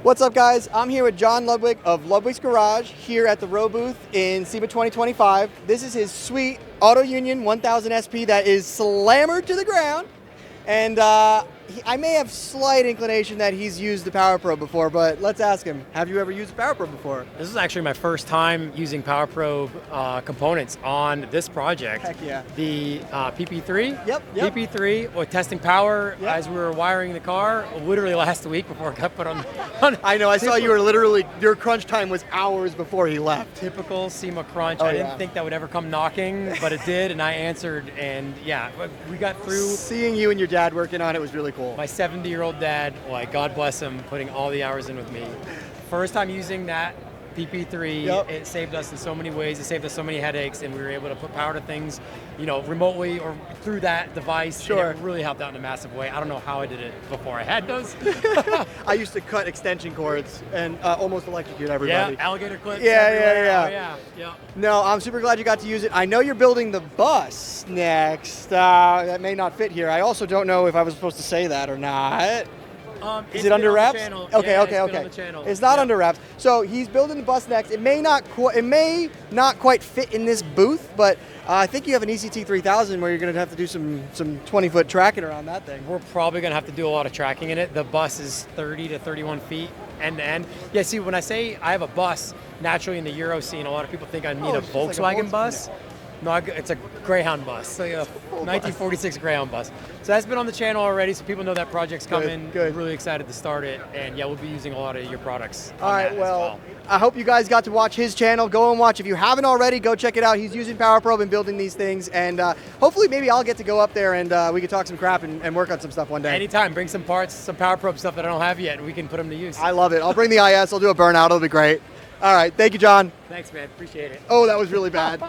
What's up, guys? I'm here with John Ludwick of Ludwick's Garage here at the Row booth in SEMA 2025. This is his sweet Auto Union 1000 SP that is slammered to the ground. And I may have slight inclination that he's used the Power Probe before, but let's ask him. Have you ever used the Power Probe before? This is actually my first time using Power Probe components on this project. Heck yeah. The PP3. Yep. PP3 or testing power Yep. as we were wiring the car literally last week before it got put on. I know, I saw you were literally, your crunch time was hours before he left. Typical SEMA crunch. Oh, I didn't yeah. think that would ever come knocking, but it did, and I answered, and yeah, we got through. Seeing you and your dad working on it was really cool. My 70-year-old dad, like God bless him, putting all the hours in with me. First time using that PP3, Yep. It saved us in so many ways. It saved us so many headaches, and we were able to put power to things, remotely or through that device. Sure. And it really helped out in a massive way. I don't know how I did it before I had those. I used to cut extension cords and almost electrocute everybody. Yeah, alligator clips. Yeah, everywhere. yeah. Oh, yeah. No, I'm super glad you got to use it. I know you're building the bus next. That may not fit here. I also don't know if I was supposed to say that or not. Is it under wraps? Okay, Yeah, okay, it's been okay. on the channel. It's not Yeah. under wraps. So he's building the bus next. It may not quite fit in this booth, but I think you have an ECT 3000 where you're going to have to do some 20-foot tracking around that thing. We're probably going to have to do a lot of tracking in it. The bus is 30 to 31 feet end to end. Yeah, see, when I say I have a bus, naturally in the Euro scene, a lot of people think I mean a it's just like a Volkswagen Volkswagen. bus. No, it's a Greyhound bus, like a 1946 Greyhound bus. So that's been on the channel already, so people know that project's coming. Good. Really excited to start it, and yeah, we'll be using a lot of your products. All right, as well, I hope you guys got to watch his channel. Go and watch. If you haven't already, go check it out. He's using Power Probe and building these things, and hopefully maybe I'll get to go up there and we can talk some crap and work on some stuff one day. Anytime, bring some parts, some Power Probe stuff that I don't have yet, and we can put them to use. I love it. I'll bring the IS. I'll do a burnout. It'll be great. All right, thank you, John. Thanks, man. Appreciate it. Oh, that was really bad.